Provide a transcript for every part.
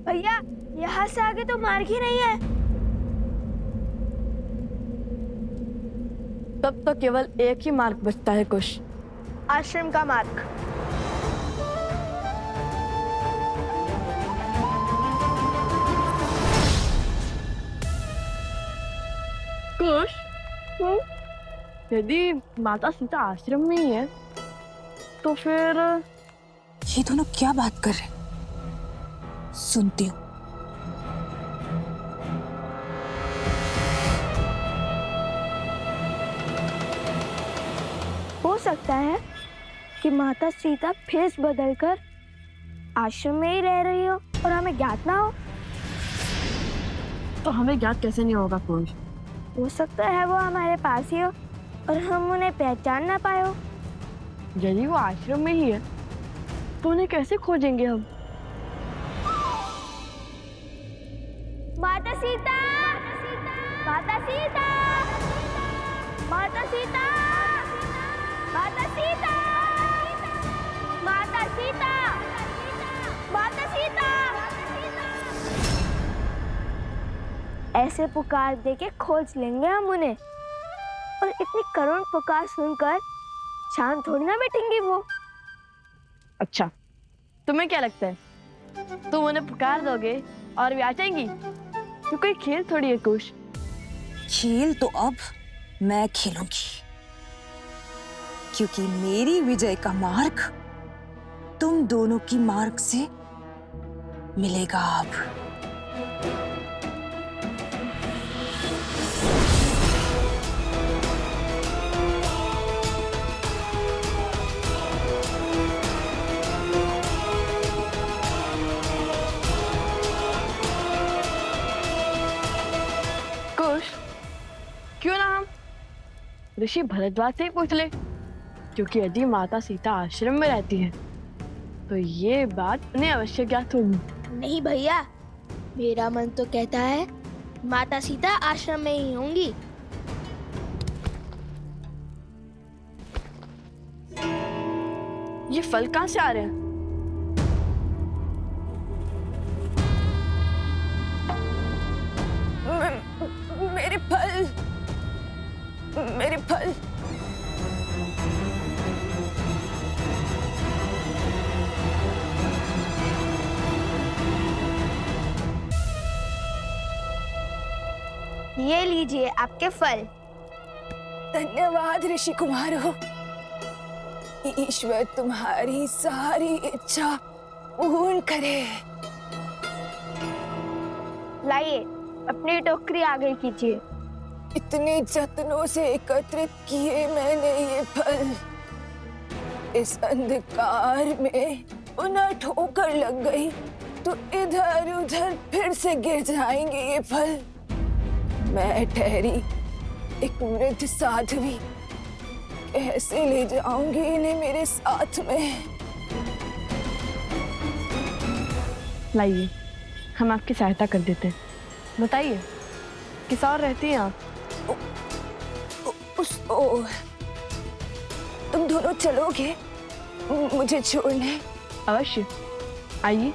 भैया, यहाँ से आगे तो मार्ग ही नहीं है। तब तो केवल एक ही मार्ग बचता है कुश। आश्रम का मार्ग। कुश, यदि माता सीता आश्रम में ही है तो फिर ये दोनों क्या बात कर रहे हैं? सुनती हूँ। हो सकता है कि माता सीता भेष बदलकर आश्रम में ही रह रही हो और हमें ज्ञात ना हो। तो हमें ज्ञात कैसे नहीं होगा कुश? हो सकता है वो हमारे पास ही हो और हम उन्हें पहचान ना पाए हो। यदि वो आश्रम में ही है तो उन्हें कैसे खोजेंगे हम? माता सीता, माता सीता, माता सीता, माता सीता, माता सीता, माता सीता। ऐसे पुकार देके खोज लेंगे हम उन्हें। और इतनी करुण पुकार सुनकर शांत थोड़ी ना बैठेंगी वो। अच्छा, तुम्हें क्या लगता है तुम उन्हें पुकार दोगे और वे आ जाएंगी? तो कोई खेल थोड़ी है कुश। खेल तो अब मैं खेलूंगी, क्योंकि मेरी विजय का मार्ग तुम दोनों की मार्ग से मिलेगा अब। कुश, क्यों ना हम ऋषि भरद्वाज से ही पूछ ले, क्योंकि यदि माता सीता आश्रम में रहती है तो ये बात उन्हें अवश्य ज्ञात होगी। नहीं भैया, मेरा मन तो कहता है माता सीता आश्रम में ही होंगी। ये फल कहाँ से आ रहे हैं? मेरे फल, मेरे फल। ये लीजिए आपके फल। धन्यवाद ऋषि कुमारो। ईश्वर तुम्हारी सारी इच्छा पूर्ण करे। लाइए, अपनी टोकरी आगे कीजिए। इतने जत्नों से एकत्रित किए मैंने ये फल, इस अंधकार में उन्हें ठोकर लग गई तो इधर उधर फिर से गिर जाएंगे ये फल। मैं ठहरी एक वृद्ध साध्वी, कैसे ले जाऊंगी इन्हें मेरे साथ में? लाइए, हम आपकी सहायता कर देते हैं। बताइए, किस और रहती हैं आप? तुम दोनों चलोगे मुझे छोड़ने? अवश्य, आइए।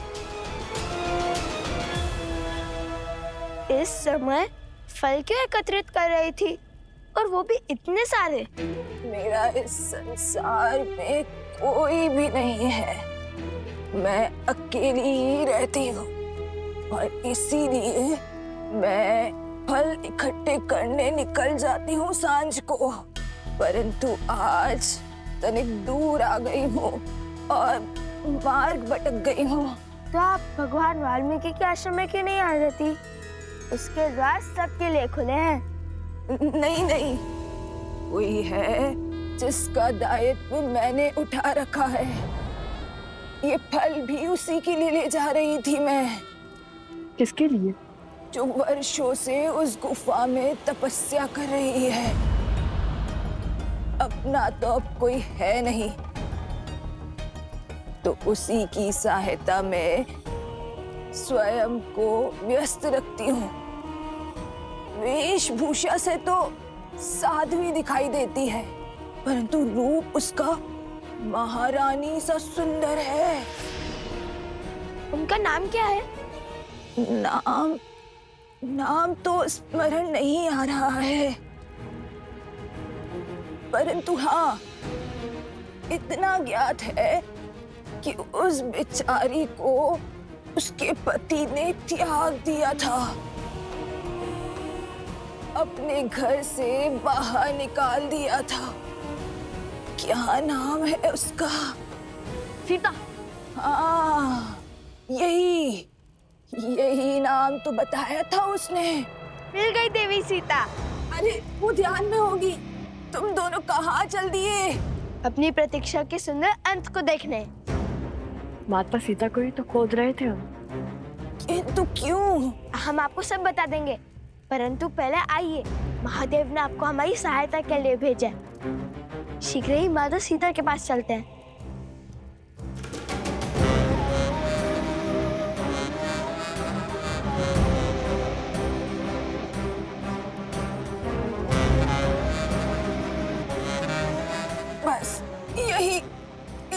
इस समय फल क्यों एकत्रित कर रही थी, और वो भी इतने सारे? मेरा इस संसार में कोई भी नहीं है, मैं अकेली ही रहती हूँ और इसीलिए मैं फल इकट्ठे करने निकल जाती हूँ सांझ को। परंतु आज तनिक दूर आ गई हूँ और मार्ग भटक गई हूँ। तो आप भगवान वाल्मीकि के आश्रम में क्यों नहीं आ जाती? उसके द्वार सबके लिए खुले हैं। नहीं नहीं, कोई है जिसका दायित्व मैंने उठा रखा है। ये फल भी उसी के लिए ले जा रही थी मैं। किसके लिए? जो वर्षों से उस गुफा में तपस्या कर रही है। अपना तो अब कोई है नहीं, तो उसी की सहायता में स्वयं को व्यस्त रखती हूँ। वेशभूषा से तो साध्वी दिखाई देती है, परंतु रूप उसका महारानी सा सुंदर है। उनका नाम क्या है? नाम नाम तो स्मरण नहीं आ रहा है, परंतु हाँ, इतना ज्ञात है कि उस बेचारी को उसके पति ने त्याग दिया था, अपने घर से बाहर निकाल दिया था। क्या नाम है उसका? सीता। हाँ, यही नाम तो बताया था उसने। मिल गई देवी सीता। अरे वो ध्यान में होगी। तुम दोनों कहाँ चल दिए? अपनी प्रतीक्षा के सुंदर अंत को देखने। माता सीता को ही तो खोज रहे थे हम। किंतु क्यों? हम आपको सब बता देंगे, परंतु पहले आइए, महादेव ने आपको हमारी सहायता के लिए भेजा है। शीघ्र ही माता सीता के पास चलते हैं। बस यही,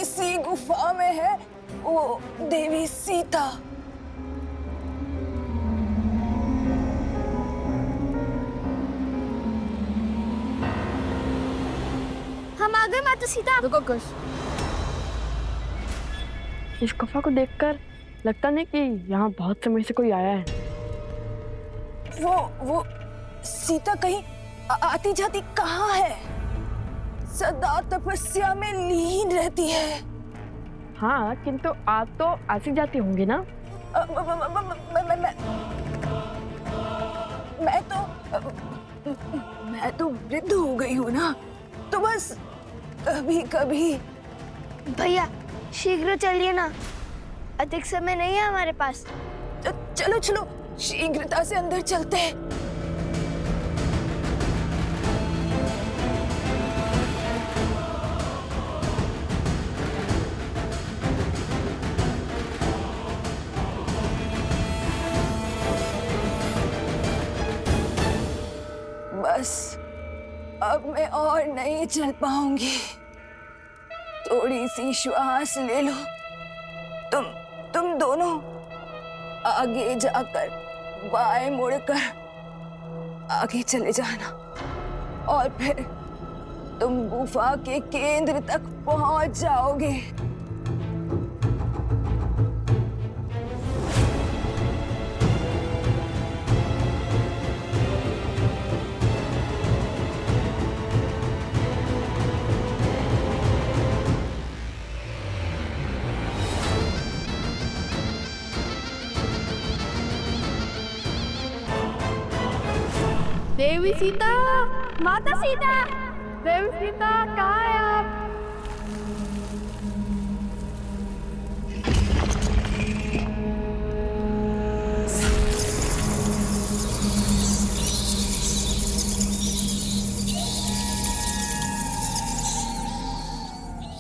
इसी गुफा में है वो देवी सीता। हम आ गए माता सीता। रुको कुछ। इस गुफा को देखकर लगता नहीं कि यहाँ बहुत समय से कोई आया है। वो सीता कहीं आती जाती कहाँ है? सदा तपस्या में लीन रहती है। हाँ, किंतु आप तो आती जाती होंगी ना? मैं तो वृद्ध हो गई हूँ ना, तो बस कभी कभी। भैया शीघ्र चलिए ना, अधिक समय नहीं है हमारे पास। चलो चलो, शीघ्रता से अंदर चलते हैं। बस अब मैं और नहीं चल पाऊंगी। थोड़ी सी श्वास ले लो। तुम दोनों आगे जाकर बाएं मुड़कर आगे चले जाना, और फिर तुम गुफा के केंद्र तक पहुंच जाओगे। देवी सीता, माता सीता, देवी सीता कहाँ है आप?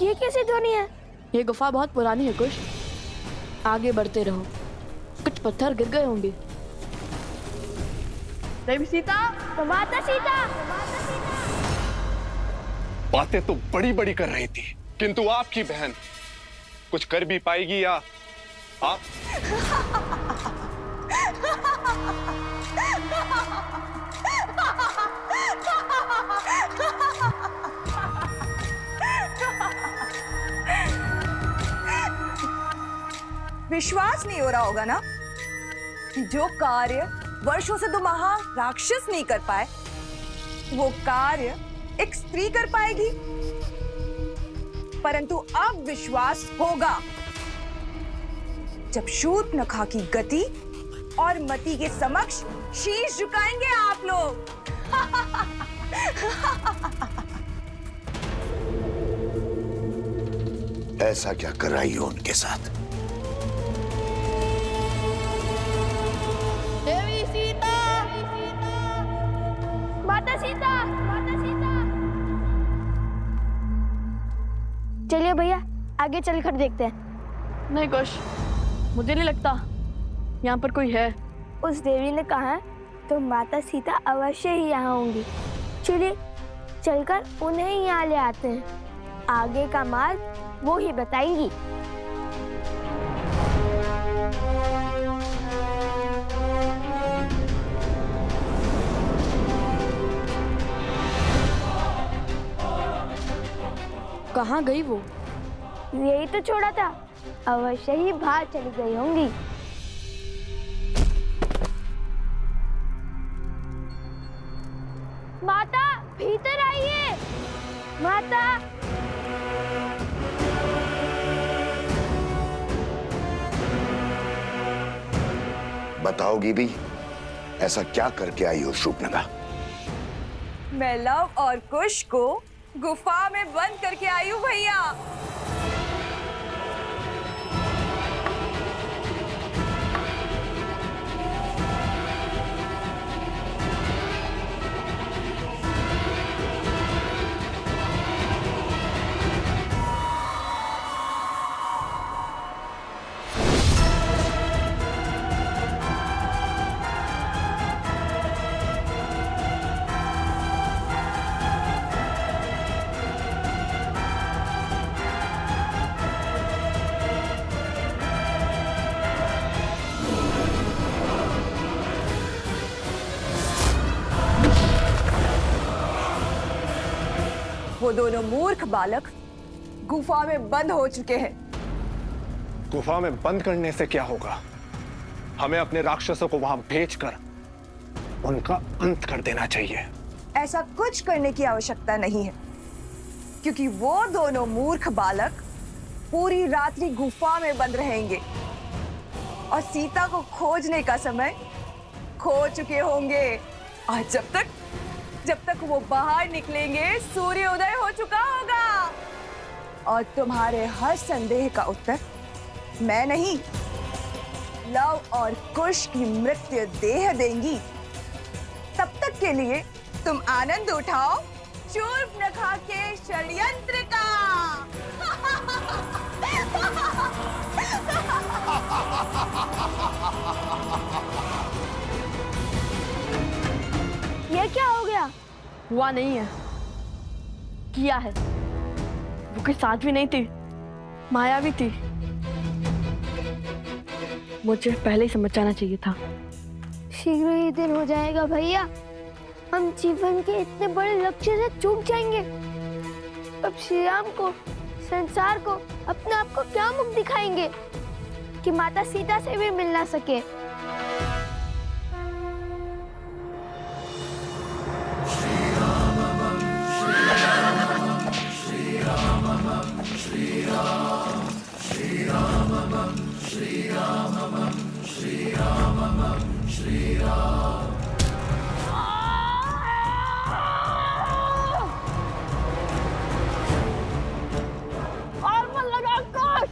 ये कैसी ध्वनि है? ये गुफा बहुत पुरानी है कुछ। आगे बढ़ते रहो, कुछ पत्थर गिर गए होंगे। देवी सीता, तो माता सीता। बातें तो बड़ी बड़ी कर रही थी, किंतु आपकी बहन कुछ कर भी पाएगी या आप? विश्वास नहीं हो रहा होगा ना कि जो कार्य वर्षों से दो महान राक्षस नहीं कर पाए, वो कार्य एक स्त्री कर पाएगी। परंतु अब विश्वास होगा जब शूर्पणखा की गति और मति के समक्ष शीश झुकाएंगे आप लोग। ऐसा क्या कराई हो उनके साथ? देवी सीता, माता सीता, माता सीता। चलिए भैया, आगे चलकर देखते हैं। नहीं कुछ, मुझे नहीं लगता यहाँ पर कोई है। उस देवी ने कहा है तो माता सीता अवश्य ही यहाँ होंगी। चलिए चलकर उन्हें ही यहाँ ले आते हैं। आगे का मार्ग वो ही बताएंगी। कहाँ गई वो? यही तो छोड़ा था, अवश्य ही बाहर चली गई होंगी। माता, भीतर आइए। माता, बताओगी भी, ऐसा क्या करके आई हो शूर्पणखा? मैं लव और कुश को गुफा में बंद करके आई हूँ भैया। वो दोनों मूर्ख बालक गुफा में बंद हो चुके हैं। गुफा में बंद करने से क्या होगा? हमें अपने राक्षसों को वहां भेजकर उनका अंत कर देना चाहिए। ऐसा कुछ करने की आवश्यकता नहीं है, क्योंकि वो दोनों मूर्ख बालक पूरी रात्रि गुफा में बंद रहेंगे और सीता को खोजने का समय खो चुके होंगे। और जब तक वो बाहर निकलेंगे, सूर्योदय हो चुका होगा। और तुम्हारे हर संदेह का उत्तर मैं नहीं, लव और कुश की मृत्यु देह देंगी। तब तक के लिए तुम आनंद उठाओ शूर्पणखा के षड्यंत्र का। ये क्या हो गया? हुआ नहीं है, किया है। वो कोई साथ भी नहीं थी, माया भी थी। मुझे पहले ही समझ जाना चाहिए था। शीघ्र ही दिन हो जाएगा भैया, हम जीवन के इतने बड़े लक्ष्य से चूक जाएंगे। अब श्री राम को, संसार को, अपने आप को क्या मुख दिखाएंगे कि माता सीता से भी मिल ना सके। और मन लगा कुश,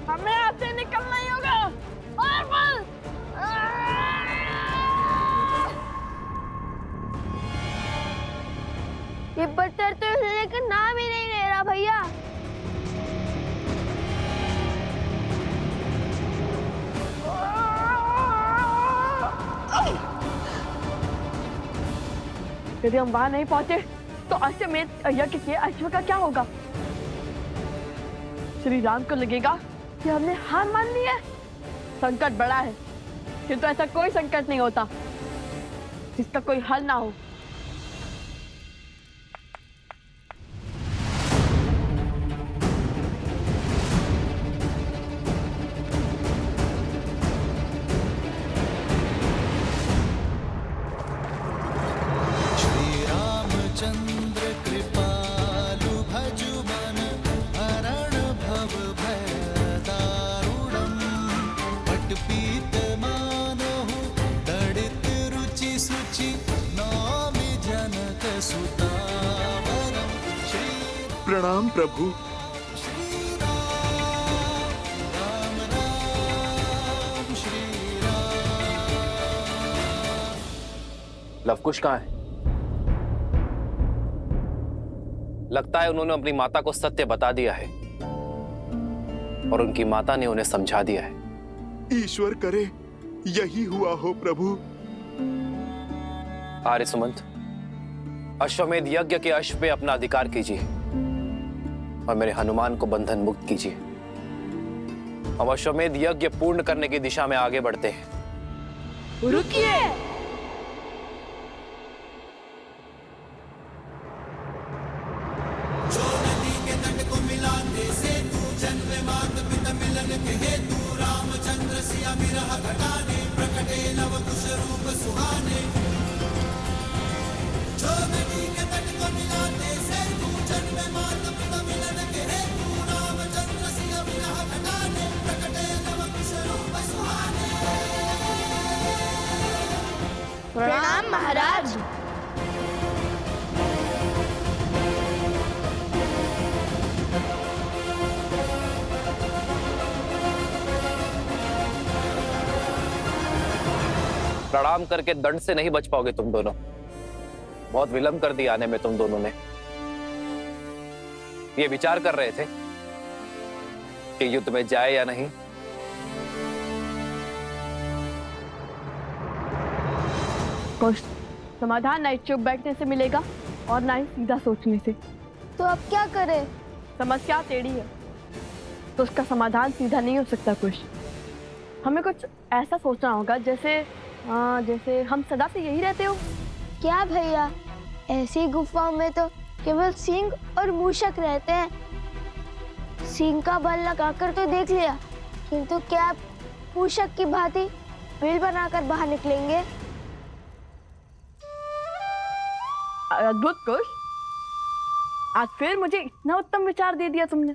हमें आपसे निकलना ही होगा। और मन। ये बटर तो हिलने का नाम ही नहीं ले रहा भैया। यदि हम वहां नहीं पहुंचे तो अश्वमेध यज्ञ के अश्व का क्या होगा? श्री राम को लगेगा कि हमने हार मान ली है। संकट बड़ा है, किंतु ऐसा कोई संकट नहीं होता जिसका कोई हल ना हो। चंद्र कृपालु भजु मन हरण भव भय दारुणम पटपीत मानहु तड़ित रुचि सुचि नौमि जनक सुतावरम। प्रणाम प्रभु। श्री राम राम राम श्री राम। लवकुश कहाँ है? लगता है उन्होंने अपनी माता को सत्य बता दिया है और उनकी माता ने उन्हें समझा दिया है। ईश्वर करे यही हुआ हो प्रभु। आर्य सुमंत, अश्वमेध यज्ञ के अश्व पे अपना अधिकार कीजिए और मेरे हनुमान को बंधन मुक्त कीजिए। हम अश्वमेध यज्ञ पूर्ण करने की दिशा में आगे बढ़ते हैं। रुकिए। जो नदी के हेतु रामचंद्र सिया विरह घटाने प्रकटे नव कुश रूप सुहाने जो नदी के तट को मिलाते से जन्म मात पिता मिलन के हेतु रामचंद्र सिया विरह घटाने प्रकटे नव कुश रूप सुहाने। प्रणाम महाराज। प्रणाम करके दंड से नहीं बच पाओगे तुम दोनों। बहुत विलंब कर दिया आने में तुम दोनों ने। ये विचार कर रहे थे कि युद्ध में जाए या नहीं। कुछ समाधान ना ही चुप बैठने से मिलेगा और ना ही सीधा सोचने से। तो अब क्या करें? समस्या टेढ़ी है तो उसका समाधान सीधा नहीं हो सकता। कुछ हमें कुछ ऐसा सोचना होगा जैसे हम सदा से यही रहते हो। क्या भैया, ऐसी गुफाओं में तो केवल सिंह और मूषक रहते हैं। सिंह का बल लगाकर तो देख लिया, किंतु क्या आप मूषक की भांति बिल बनाकर बाहर निकलेंगे? अद्भुत कुश, आज फिर मुझे इतना उत्तम विचार दे दिया तुमने।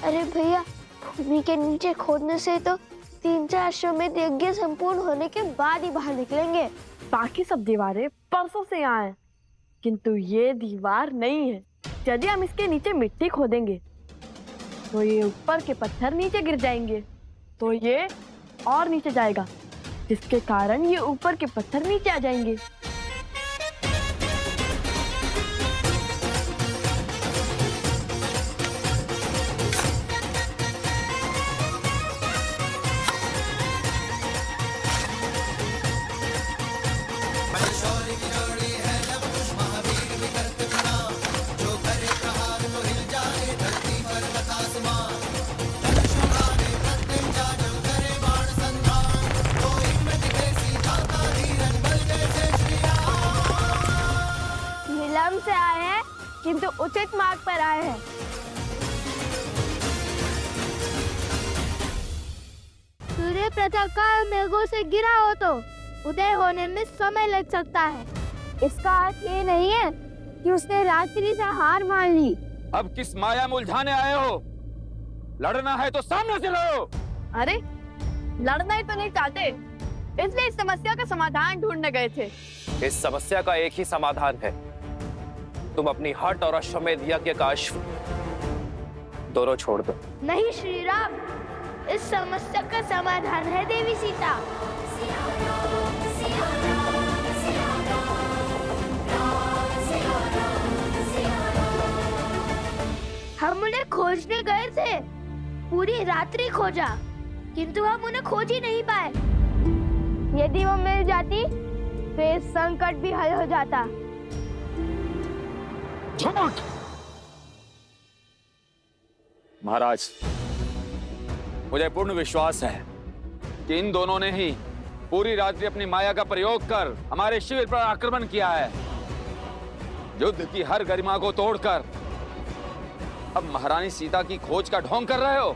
अरे भैया, भूमि के नीचे खोदने से तो 3-4 अश्वमेध यज्ञ संपूर्ण होने के बाद ही बाहर निकलेंगे। बाकी सब दीवारें परसों से यहाँ हैं, किंतु ये दीवार नहीं है। यदि हम इसके नीचे मिट्टी खोदेंगे तो ये ऊपर के पत्थर नीचे गिर जाएंगे, तो ये और नीचे जाएगा, जिसके कारण ये ऊपर के पत्थर नीचे आ जाएंगे। विलंब से आए हैं किंतु उचित मार्ग पर आए हैं। सूर्य प्रातःकाल मेघों से गिरा हो तो उदय होने में समय लग सकता है। इसका अर्थ ये नहीं है कि उसने रात्रि से हार मान ली। अब किस माया में उलझाने आए हो? लड़ना है तो सामने से लड़ो। अरे लड़ना ही तो नहीं चाहते, इसलिए इस समस्या का समाधान ढूंढने गए थे। इस समस्या का एक ही समाधान है, तुम अपनी हट और अश्वमेध यज्ञ का अश्व दोनों छोड़ दो। नहीं श्री राम, इस समस्या का समाधान है देवी सीता। हम उन्हें खोजने गए थे, पूरी रात्रि खोजा, किंतु हम उन्हें खोज ही नहीं पाए। यदि वो मिल जाती तो ये संकट भी हल हो जाता। झूठ! महाराज, मुझे पूर्ण विश्वास है कि इन दोनों ने ही पूरी रात्रि अपनी माया का प्रयोग कर हमारे शिविर पर आक्रमण किया है। युद्ध की हर गरिमा को तोड़कर अब महारानी सीता की खोज का ढोंग कर रहे हो।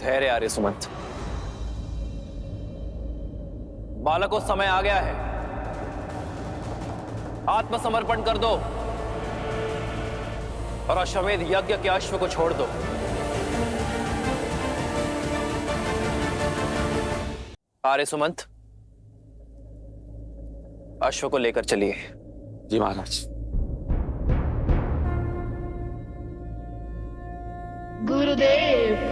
धैर्य आर्य सुमंत, बालकों, समय आ गया है, आत्मसमर्पण कर दो और अश्वमेध यज्ञ के अश्व को छोड़ दो। आर्य सुमंत, अश्व को लेकर चलिए। जी महाराज। गुरुदेव।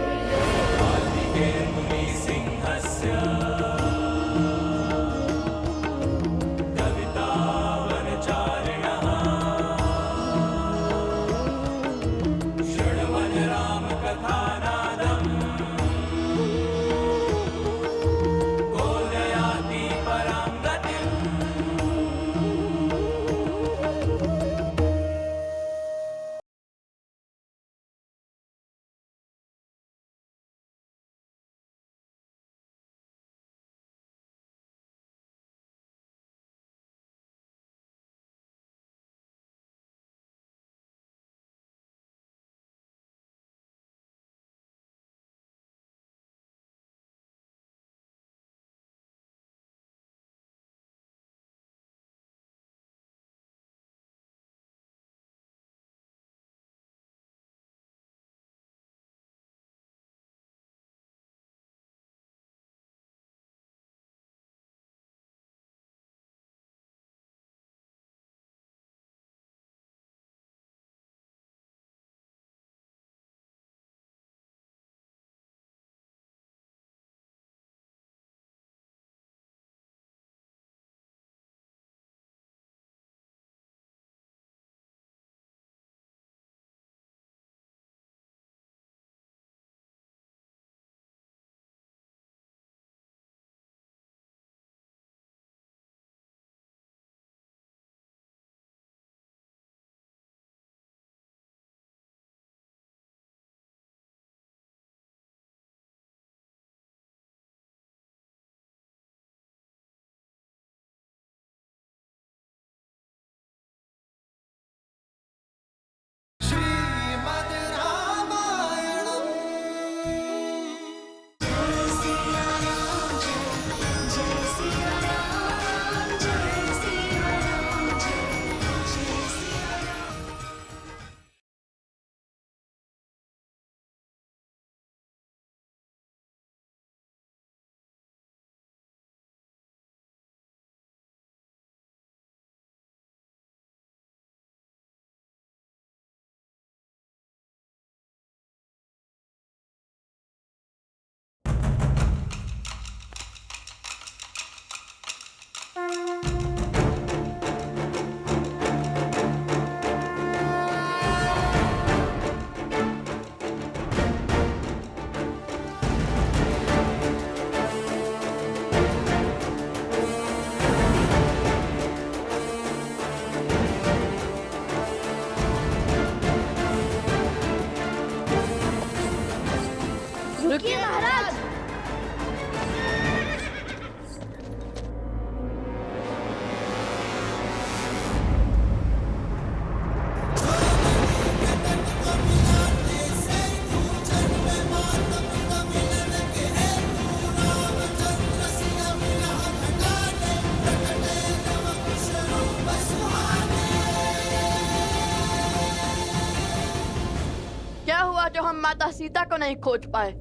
क्या हुआ जो हम माता सीता को नहीं खोज पाए,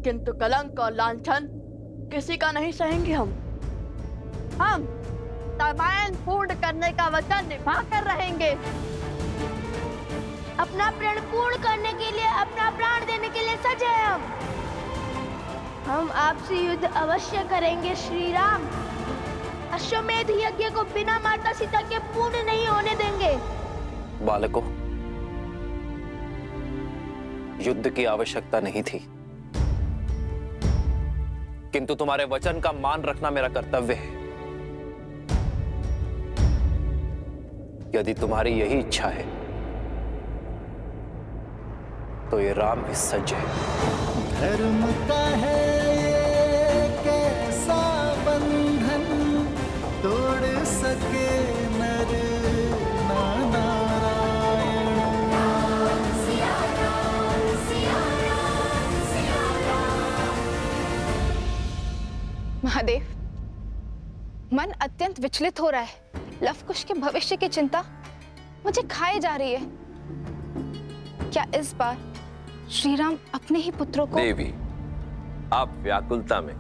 किंतु कलंक और लांछन किसी का नहीं सहेंगे हम रामायण पूर्ण करने का वचन निभा कर रहेंगे। अपना प्रण पूर्ण करने के लिए, अपना प्राण देने के लिए सज है हम आपसे युद्ध अवश्य करेंगे श्री राम। अश्वमेध यज्ञ को बिना माता सीता के पूर्ण नहीं होने देंगे। बालकों, युद्ध की आवश्यकता नहीं थी, किंतु तुम्हारे वचन का मान रखना मेरा कर्तव्य है। यदि तुम्हारी यही इच्छा है तो ये राम भी सज्ज है। धर्म का है ये कैसा बंधन, तोड़ सके नर ना नारायण। महादेव, मन अत्यंत विचलित हो रहा है। लवकुश के भविष्य की चिंता मुझे खाए जा रही है। क्या इस बार श्री राम अपने ही पुत्रों को? देवी, आप व्याकुलता में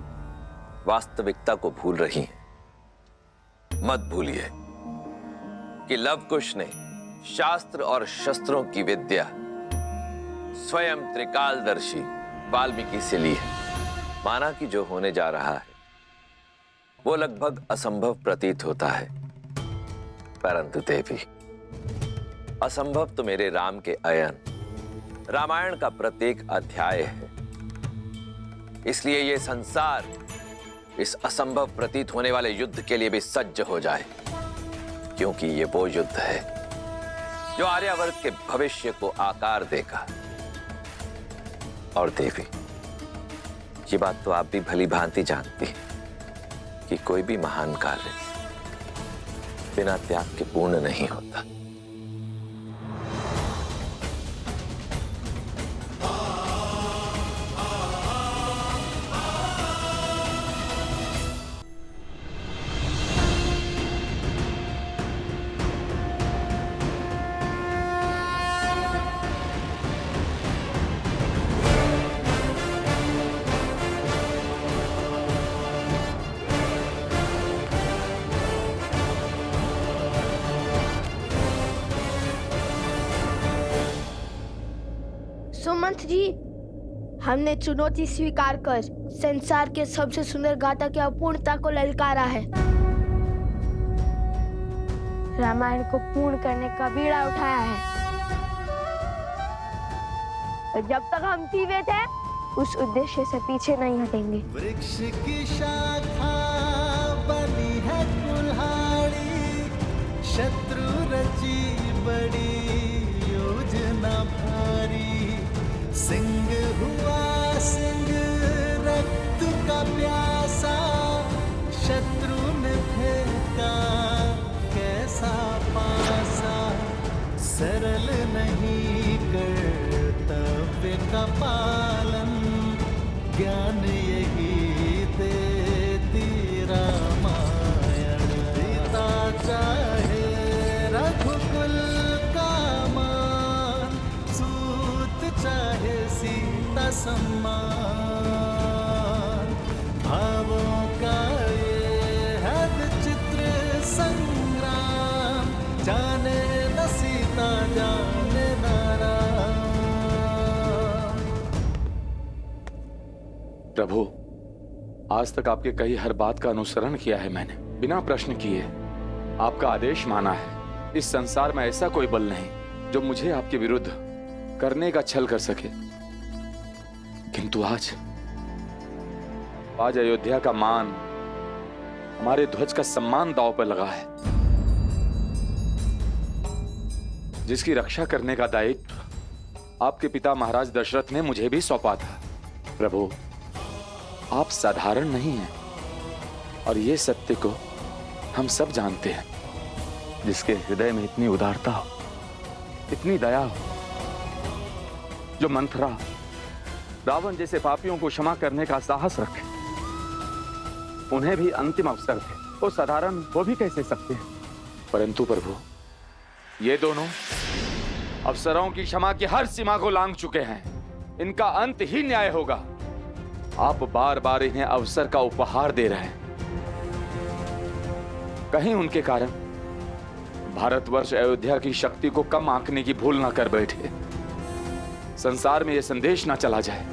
वास्तविकता को भूल रही हैं। मत भूलिए कि लवकुश ने शास्त्र और शस्त्रों की विद्या स्वयं त्रिकालदर्शी वाल्मीकि से ली है। माना कि जो होने जा रहा है वो लगभग असंभव प्रतीत होता है, परंतु देवी, असंभव तो मेरे राम के अयन रामायण का प्रत्येक अध्याय है। इसलिए ये संसार इस असंभव प्रतीत होने वाले युद्ध के लिए भी सज्ज हो जाए, क्योंकि ये वो युद्ध है जो आर्यावर्त के भविष्य को आकार देगा। और देवी, ये बात तो आप भी भली भांति जानती हैं कि कोई भी महान कार्य बिना त्याग के पूर्ण नहीं होता। सुमंत जी, हमने चुनौती स्वीकार कर संसार के सबसे सुंदर गाथा की अपूर्णता को ललकारा है। रामायण को पूर्ण करने का बीड़ा उठाया है। और जब तक हम जीवित हैं, उस उद्देश्य से पीछे नहीं हटेंगे। वृक्ष की शाखा बनी है कुल्हाड़ी, शत्रु रची बड़ी योजना भारी। सिंह हुआ सिंह रक्त का प्यासा, शत्रु ने फेंका कैसा पासा। सरल नहीं कर्तव्य का पालन, ज्ञान यही देती रामायण। पिता चाहे रघुकुल का मान, सूत चाहे सीता सम्मान। भावों का ये है विचित्र संग्राम, जाने न सीता जाने न राम। प्रभु, आज तक आपके कही हर बात का अनुसरण किया है मैंने, बिना प्रश्न किए आपका आदेश माना है। इस संसार में ऐसा कोई बल नहीं जो मुझे आपके विरुद्ध करने का छल कर सके। किंतु आज अयोध्या का मान, हमारे ध्वज का सम्मान दांव पर लगा है, जिसकी रक्षा करने का दायित्व आपके पिता महाराज दशरथ ने मुझे भी सौंपा था। प्रभु, आप साधारण नहीं हैं, और ये सत्य को हम सब जानते हैं। जिसके हृदय में इतनी उदारता हो, इतनी दया हो, जो मंथरा रावण जैसे पापियों को क्षमा करने का साहस रखे, उन्हें भी अंतिम अवसर है, वो साधारण हो भी कैसे सकते हैं। परंतु प्रभु, ये दोनों अफसरों की क्षमा की हर सीमा को लांघ चुके हैं। इनका अंत ही न्याय होगा। आप बार बार इन्हें अवसर का उपहार दे रहे हैं। कहीं उनके कारण भारतवर्ष अयोध्या की शक्ति को कम आंकने की भूल ना कर बैठे। संसार में यह संदेश ना चला जाए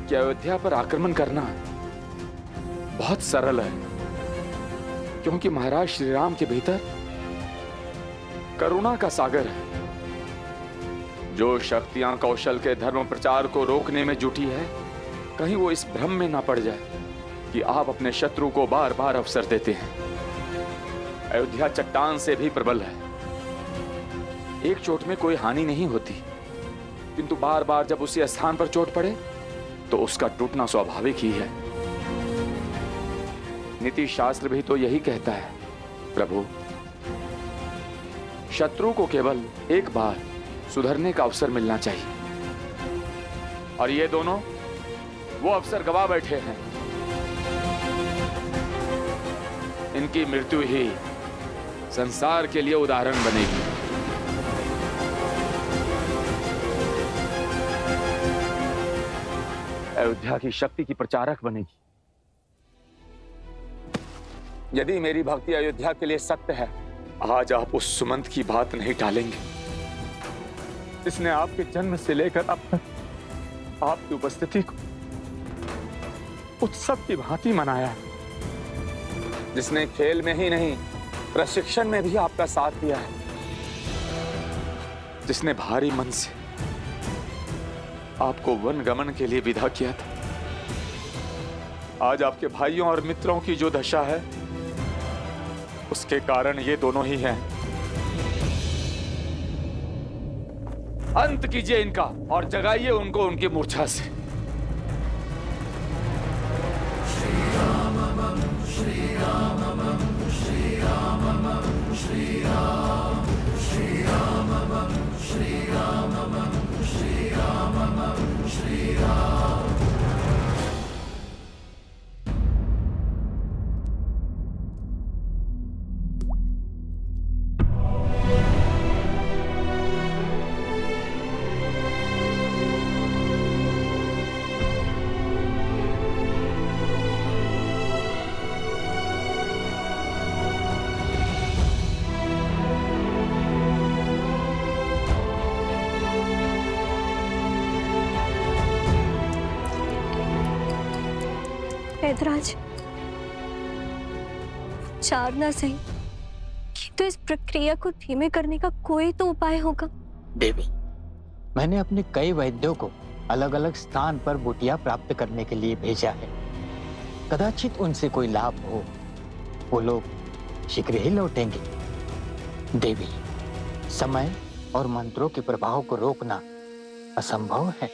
कि अयोध्या पर आक्रमण करना बहुत सरल है, क्योंकि महाराज श्री राम के भीतर करुणा का सागर है। जो शक्तियां कौशल के धर्म प्रचार को रोकने में जुटी है, कहीं वो इस भ्रम में ना पड़ जाए कि आप अपने शत्रु को बार बार अवसर देते हैं। अयोध्या चट्टान से भी प्रबल है। एक चोट में कोई हानि नहीं होती, किंतु बार बार जब उसी स्थान पर चोट पड़े तो उसका टूटना स्वाभाविक ही है। नीति शास्त्र भी तो यही कहता है प्रभु, शत्रु को केवल एक बार सुधरने का अवसर मिलना चाहिए, और ये दोनों वो अवसर गवा बैठे हैं। इनकी मृत्यु ही संसार के लिए उदाहरण बनेगी। अयोध्या की शक्ति की प्रचारक बनेगी। यदि मेरी भक्ति अयोध्या के लिए सत्य है, आज आप उस सुमंत की बात नहीं टालेंगे। इसने आपके जन्म से लेकर अब तक आपकी उपस्थिति को उत्सव की भांति मनाया, जिसने खेल में ही नहीं प्रशिक्षण में भी आपका साथ दिया है, जिसने भारी मन से आपको वन गमन के लिए विदा किया था। आज आपके भाइयों और मित्रों की जो दशा है, उसके कारण ये दोनों ही हैं। अंत कीजिए इनका और जगाइए उनको उनकी मूर्छा से। ऐदराज, चार ना सही, तो इस प्रक्रिया को धीमे करने का कोई तो उपाय होगा। देवी, मैंने अपने कई वैद्यों को अलग अलग स्थान पर बूटियां प्राप्त करने के लिए भेजा है। कदाचित उनसे कोई लाभ हो। वो लोग शीघ्र ही लौटेंगे। देवी, समय और मंत्रों के प्रभाव को रोकना असंभव है।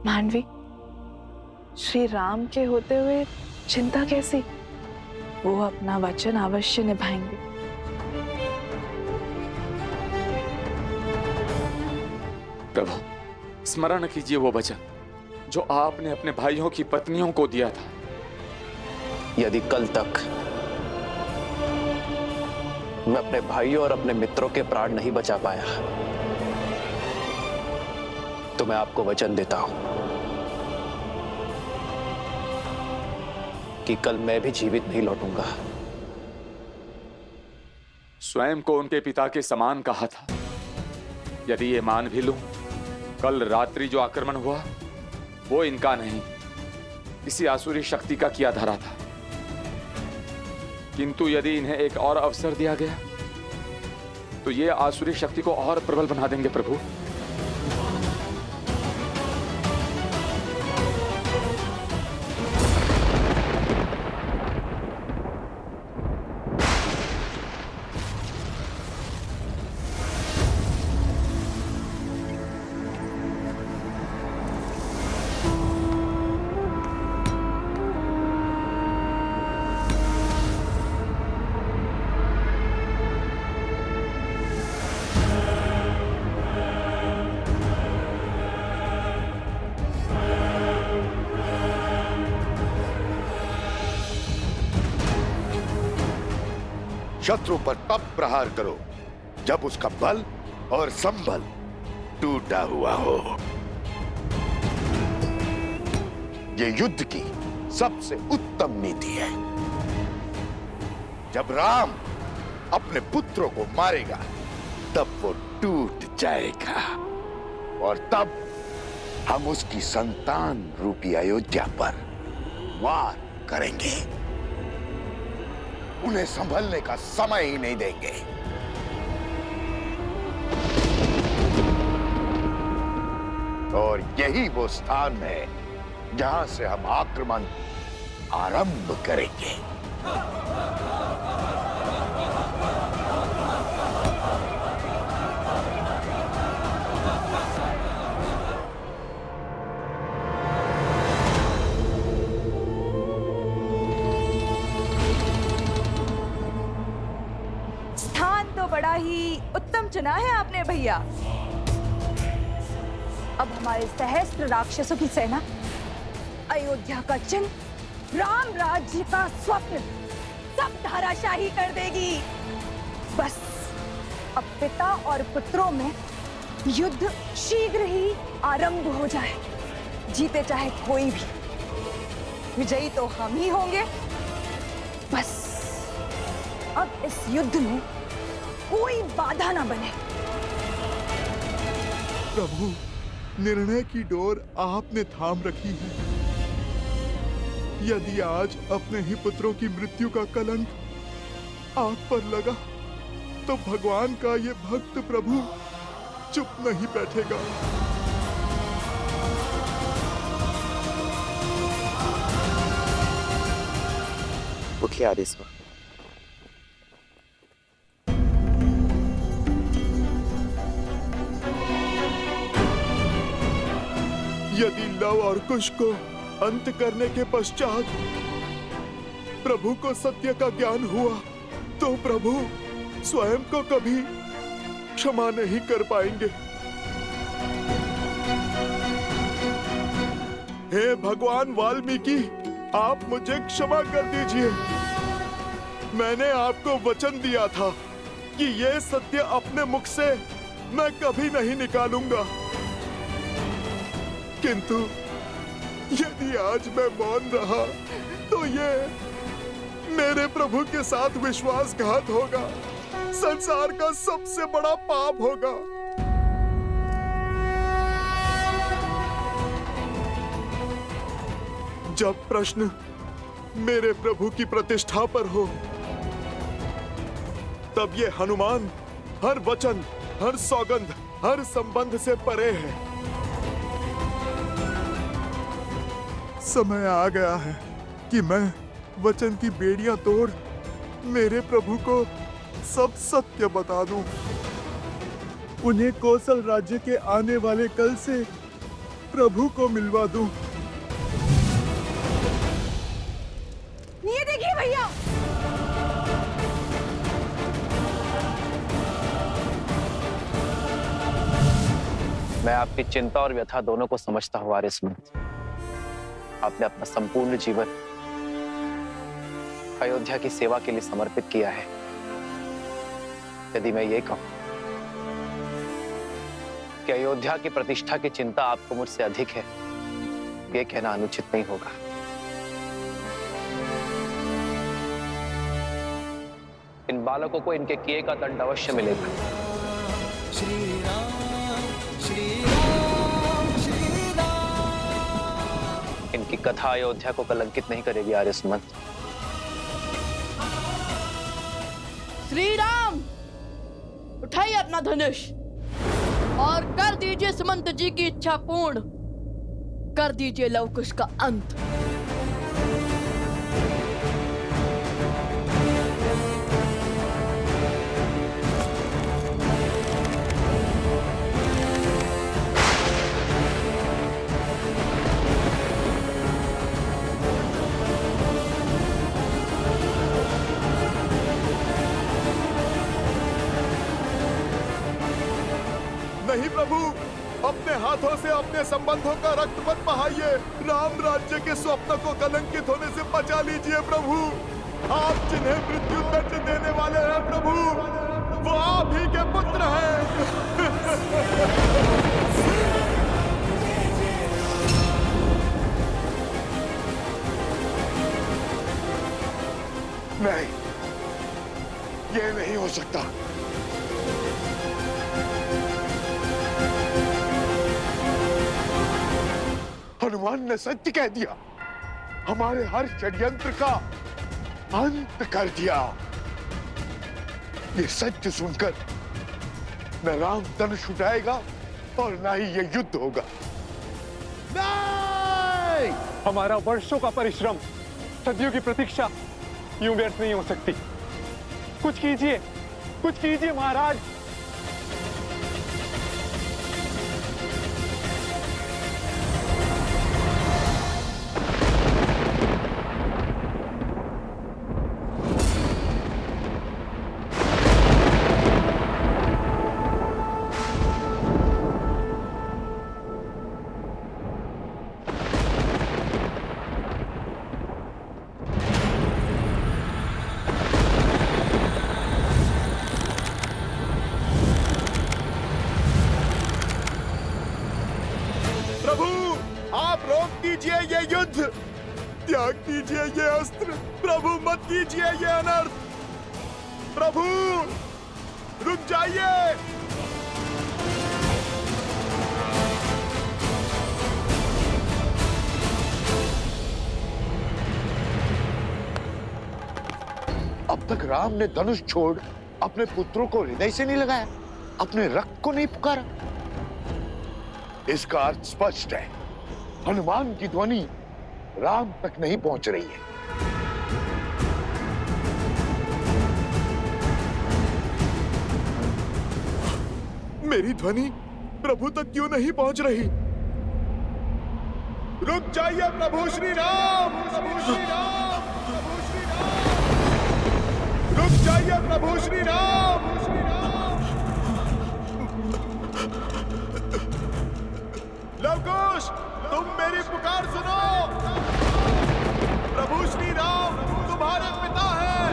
मानवी, श्री राम के होते हुए चिंता कैसी? वो अपना वचन अवश्य निभाएंगे। प्रभु, स्मरण कीजिए वो वचन जो आपने अपने भाइयों की पत्नियों को दिया था। यदि कल तक मैं अपने भाइयों और अपने मित्रों के प्राण नहीं बचा पाया, तो मैं आपको वचन देता हूं कि कल मैं भी जीवित नहीं लौटूंगा। स्वयं को उनके पिता के समान कहा था। यदि ये मान भी लूं, कल रात्रि जो आक्रमण हुआ वो इनका नहीं, किसी आसुरी शक्ति का किया धरा था। किंतु यदि इन्हें एक और अवसर दिया गया तो ये आसुरी शक्ति को और प्रबल बना देंगे। प्रभु, शत्रु पर तब प्रहार करो जब उसका बल और संबल टूटा हुआ हो। ये युद्ध की सबसे उत्तम नीति है। जब राम अपने पुत्रों को मारेगा तब वो टूट जाएगा और तब हम उसकी संतान रूपी अयोध्या पर वार करेंगे। उन्हें संभलने का समय ही नहीं देंगे। और यही वो स्थान है जहां से हम आक्रमण आरंभ करेंगे। स्थान तो बड़ा ही उत्तम चुना है आपने भैया। अब हमारे सहस्त्र राक्षसों की सेना अयोध्या का चिन्ह, राम राज्य का स्वप्न सब धराशाही कर देगी। बस अब पिता और पुत्रों में युद्ध शीघ्र ही आरंभ हो जाए। जीते चाहे कोई भी, विजयी तो हम ही होंगे। बस अब इस युद्ध में कोई बाधा ना बने। प्रभु, निर्णय की डोर आपने थाम रखी है। यदि आज अपने ही पुत्रों की मृत्यु का कलंक आप पर लगा तो भगवान का ये भक्त प्रभु चुप नहीं बैठेगा। मुखिया आदेश हुआ। यदि लव और कुश को अंत करने के पश्चात प्रभु को सत्य का ज्ञान हुआ तो प्रभु स्वयं को कभी क्षमा नहीं कर पाएंगे। हे भगवान वाल्मीकि, आप मुझे क्षमा कर दीजिए। मैंने आपको वचन दिया था कि ये सत्य अपने मुख से मैं कभी नहीं निकालूंगा, किंतु यदि आज मैं मौन रहा तो ये मेरे प्रभु के साथ विश्वासघात होगा, संसार का सबसे बड़ा पाप होगा। जब प्रश्न मेरे प्रभु की प्रतिष्ठा पर हो तब ये हनुमान हर वचन, हर सौगंध, हर संबंध से परे है। समय आ गया है कि मैं वचन की बेड़ियां तोड़ मेरे प्रभु को सब सत्य बता दूं। उन्हें कौशल राज्य के आने वाले कल से प्रभु को मिलवा दूं। ये देखिए भैया, मैं आपकी चिंता और व्यथा दोनों को समझता हूँ आर्यसमंत। आपने अपना संपूर्ण जीवन अयोध्या की सेवा के लिए समर्पित किया है। यदि मैं ये कहूं कि अयोध्या की प्रतिष्ठा की चिंता आपको मुझसे अधिक है, ये कहना अनुचित नहीं होगा। इन बालकों को इनके किए का दंड अवश्य मिलेगा। श्री राम श्री राम श्री राम। इनकी कथा अयोध्या को कलंकित नहीं करेगी आर्यसमंत। श्री राम, उठाइए अपना धनुष और कर दीजिए सुमंत जी की इच्छा पूर्ण। कर दीजिए लवकुश का अंत। नहीं प्रभु, अपने हाथों से अपने संबंधों का रक्त मत बहाइए। राम राज्य के स्वप्न को कलंकित होने से बचा लीजिए प्रभु। आप जिन्हें मृत्यु दंड देने वाले हैं प्रभु, वो आप ही के पुत्र हैं। नहीं, ये नहीं हो सकता। हनुमान ने सत्य कह दिया, हमारे हर षड्यंत्र का अंत कर दिया। ये सत्य सुनकर न राम धनुष उठाएगा और न ही ये युद्ध होगा। नहीं! हमारा वर्षों का परिश्रम, सदियों की प्रतीक्षा यूं व्यर्थ नहीं हो सकती। कुछ कीजिए महाराज। प्रभु, आप रोक दीजिए ये युद्ध, त्याग दीजिए ये अस्त्र। प्रभु, मत कीजिए ये अनर्थ। प्रभु, रुक जाइए। अब तक राम ने धनुष छोड़ अपने पुत्रों को हृदय से नहीं लगाया, अपने रक्त को नहीं पुकारा। इसका अर्थ स्पष्ट है, हनुमान की ध्वनि राम तक नहीं पहुंच रही है। मेरी ध्वनि प्रभु तक क्यों नहीं पहुंच रही? रुक जाइए प्रभु श्री राम, प्रभु श्री राम, प्रभु श्री राम। रुक जाइए प्रभु श्री राम, श्री राम। लवकुश, तुम मेरी पुकार सुनो। प्रभु श्री राम तुम्हारे पिता हैं।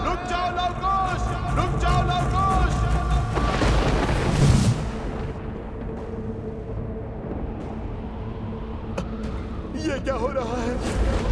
रुक जाओ लवकुश, रुक जाओ लवकुश। ये क्या हो रहा है?